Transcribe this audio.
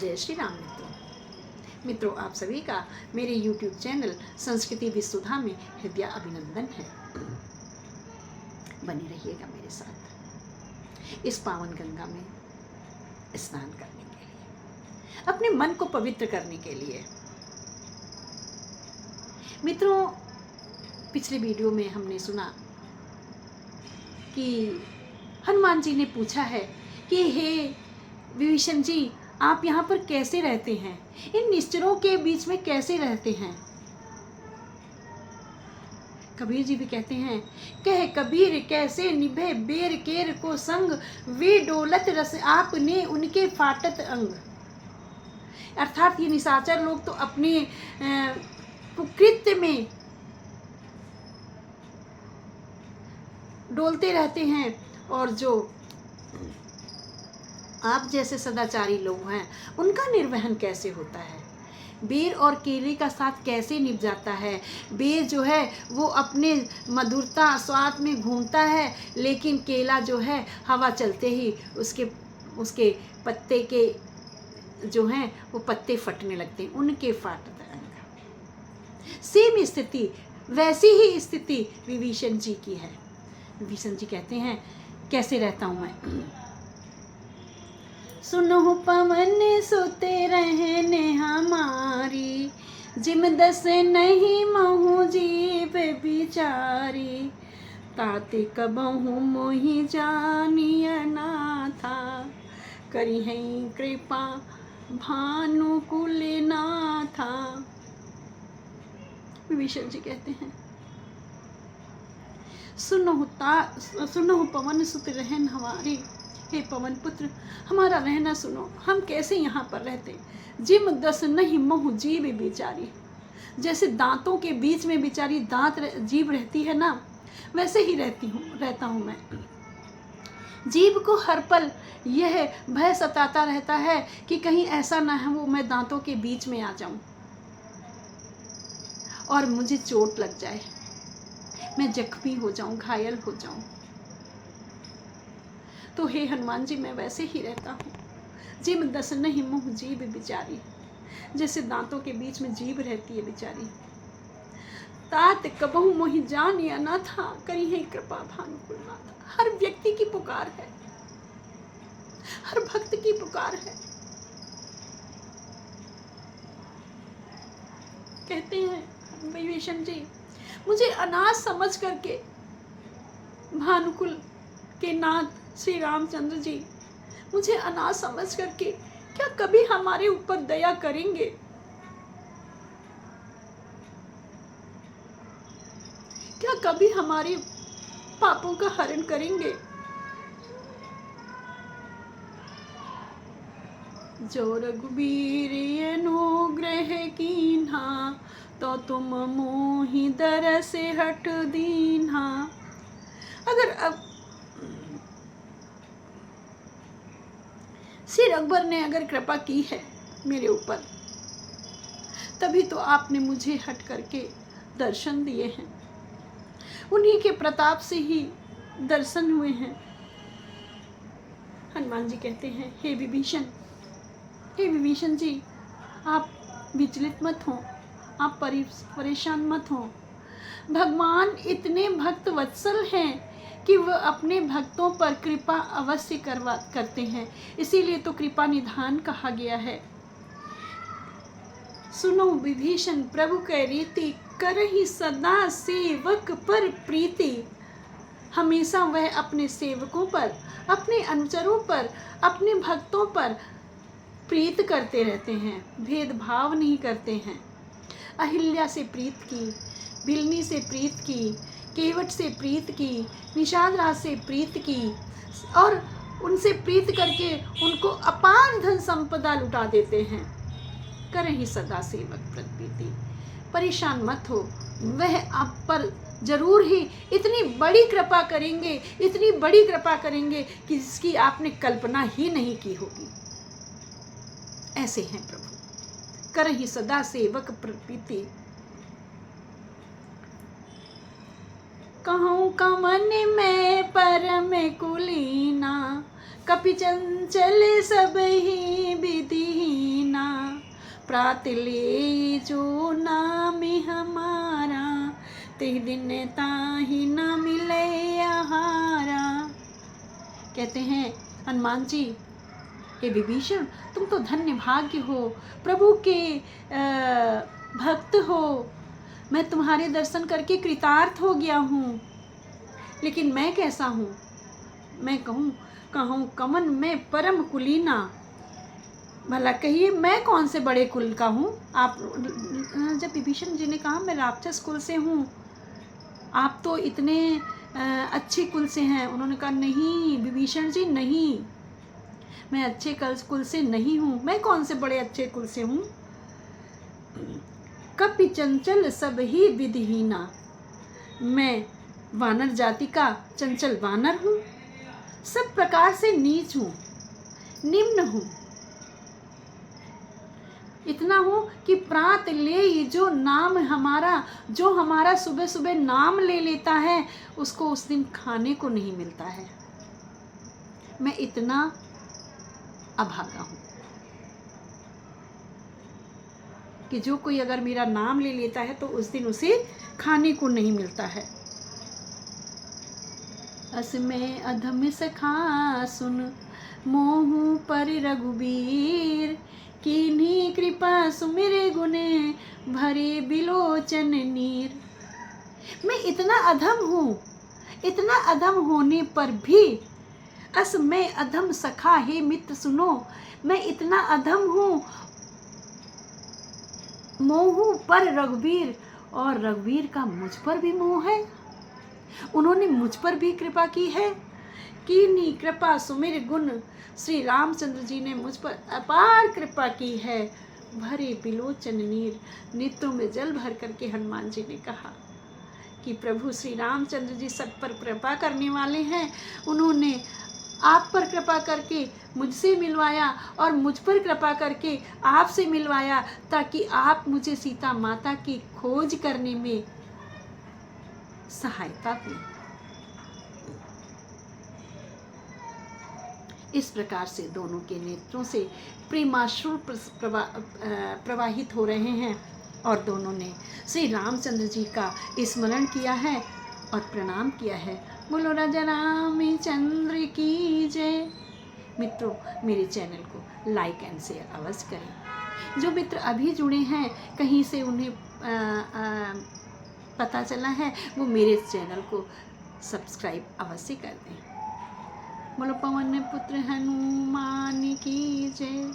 जय श्री राम मित्रों, आप सभी का मेरे YouTube चैनल संस्कृति विसुधा में हृदय अभिनंदन है। बने रहिएगा मेरे साथ इस पावन गंगा में स्नान करने के लिए, अपने मन को पवित्र करने के लिए। मित्रों, पिछले वीडियो में हमने सुना कि हनुमान जी ने पूछा है कि हे विभीषण जी, आप यहाँ पर कैसे रहते हैं, इन निश्चरों के बीच में कैसे रहते हैं। कबीर जी भी कहते हैं, कह कबीर कैसे निभे बेर केर को संग, वे डोलत रस आपने उनके फाटत अंग। अर्थात ये निशाचर लोग तो अपने कुकृत्य में डोलते रहते हैं, और जो आप जैसे सदाचारी लोग हैं उनका निर्वहन कैसे होता है। बेर और केले का साथ कैसे निभ जाता है। बेर जो है वो अपने मधुरता स्वाद में घूमता है, लेकिन केला जो है हवा चलते ही उसके पत्ते के जो हैं वो पत्ते फटने लगते हैं, उनके फाटता अंग। सेम स्थिति, वैसी ही स्थिति विभीषण जी की है। विभीषण जी कहते हैं, कैसे रहता हूँ मैं। सुनो पवन सुते रहने हमारी, जिम दस नहीं महु जीव बिचारी, ताते कबहु मोहि जानिय नाथा, करी है कृपा भानुकुल नाथा। विभीषण जी कहते हैं, सुनो पवन सुत रहन हमारी, हे पवन पुत्र हमारा रहना सुनो, हम कैसे यहाँ पर रहते। जिम दस नहीं महु जीव बिचारी, जैसे दांतों के बीच में बिचारी जीव रहती है ना, वैसे ही रहता हूँ मैं। जीव को हर पल यह भय सताता रहता है कि कहीं ऐसा ना है वो मैं दांतों के बीच में आ जाऊं और मुझे चोट लग जाए, मैं जख्मी हो जाऊं, घायल हो जाऊं। तो हे हनुमान जी, मैं वैसे ही रहता हूँ। जिम दस नहीं मुँह जीव बिचारी, जैसे दांतों के बीच में जीव रहती है बिचारी। तात कबहु मोहि जानिय नाथा, करी है कृपा भानुकुल नाथा। हर व्यक्ति की पुकार है, हर भक्त की पुकार है। कहते हैं विभीषण जी, मुझे अनाथ समझ करके भानुकुल के नाथ श्री रामचंद्र जी मुझे अनाथ समझ करके क्या कभी हमारे ऊपर दया करेंगे। क्या कभी हमारे पापों का हरण करेंगे। जो रघुबीर अनुग्रह कीन्हा, तो तुम मोहि दरस हट दीन्हा। अगर अब श्री अकबर ने अगर कृपा की है मेरे ऊपर, तभी तो आपने मुझे हट करके दर्शन दिए हैं, उन्हीं के प्रताप से ही दर्शन हुए हैं। हनुमान जी कहते हैं, हे विभीषण जी, आप विचलित मत हो, आप परेशान मत हो। भगवान इतने भक्त वत्सल हैं कि वह अपने भक्तों पर कृपा अवश्य करते हैं, इसीलिए तो कृपा निधान कहा गया है। सुनो विभीषण प्रभु कै रीति, करहि सदा सेवक पर प्रीति। हमेशा वह अपने सेवकों पर, अपने अनुचरों पर, अपने भक्तों पर प्रीत करते रहते हैं, भेदभाव नहीं करते हैं। अहिल्या से प्रीत की, बिलनी से प्रीत की, केवट से प्रीत की, निषाद राज से प्रीत की, और उनसे प्रीत करके उनको अपार धन संपदा लुटा देते हैं। करहि सदा सेवक पर प्रीति। परेशान मत हो, वह आप पर जरूर ही इतनी बड़ी कृपा करेंगे, इतनी बड़ी कृपा करेंगे कि जिसकी आपने कल्पना ही नहीं की होगी। ऐसे हैं प्रभु, करहि सदा सेवक पर प्रीति। कहूँ कमन में परम कुलीना, कपि चंचल सब ही विधिहीना। प्रात ले जो नाम हमारा, ते दिन ताहि न मिले आहारा। कहते हैं हनुमान जी, हे विभीषण, तुम तो धन्य भाग्य हो, प्रभु के भक्त हो, मैं तुम्हारे दर्शन करके कृतार्थ हो गया हूँ। लेकिन मैं कैसा हूँ? मैं कहूँ कमन में परम कुलीना। भला कहिए मैं कौन से बड़े कुल का हूँ? आप जब विभीषण जी ने कहा मैं राक्षस कुल से हूँ, आप तो इतने अच्छे कुल से हैं। उन्होंने कहा नहीं विभीषण जी, नहीं, मैं अच्छे कुल से नहीं हूँ। मैं कौन से बड़े अच्छे कुल से हूँ? कपि चंचल सब ही विधिहीना, मैं वानर जाति का चंचल वानर हूँ, सब प्रकार से नीच हूँ, निम्न हूँ। इतना हूँ कि प्रात ले जो नाम हमारा, जो हमारा सुबह सुबह नाम ले लेता है, उसको उस दिन खाने को नहीं मिलता है। मैं इतना अभागा हूँ कि जो कोई अगर मेरा नाम ले लेता है तो उस दिन उसे खाने को नहीं मिलता है। अस में अधम सखा सुन, मोहू पर रघुबीर, कीन्ही कृपा सुमिरे गुने, भरे बिलोचन नीर। मैं इतना अधम हूँ, इतना अधम होने पर भी, अस में अधम सखा, हे मित्र सुनो, मैं इतना अधम हूँ, मोहू पर रघुवीर, और रघुवीर का मुझ पर भी मोह है। उन्होंने मुझ पर भी कृपा की है। कीन्ही कृपा सुमिर गुण, श्री रामचंद्र जी ने मुझ पर अपार कृपा की है। भरे बिलोचन नीर, नेत्रों में जल भर करके हनुमान जी ने कहा कि प्रभु श्री रामचंद्र जी सब पर कृपा करने वाले हैं। उन्होंने आप पर कृपा करके मुझसे मिलवाया और मुझ पर कृपा करके आपसे मिलवाया, ताकि आप मुझे सीता माता की खोज करने में सहायता दें। इस प्रकार से दोनों के नेत्रों से प्रेमाश्रु प्रवाहित हो रहे हैं और दोनों ने श्री रामचंद्र जी का स्मरण किया है और प्रणाम किया है। बोलो राजा रामचंद्र की जय। मित्रों, मेरे चैनल को लाइक एंड शेयर अवश्य करें। जो मित्र अभी जुड़े हैं, कहीं से उन्हें पता चला है, वो मेरे चैनल को सब्सक्राइब अवश्य कर दें। बोलो पवन पुत्र हनुमान की जय।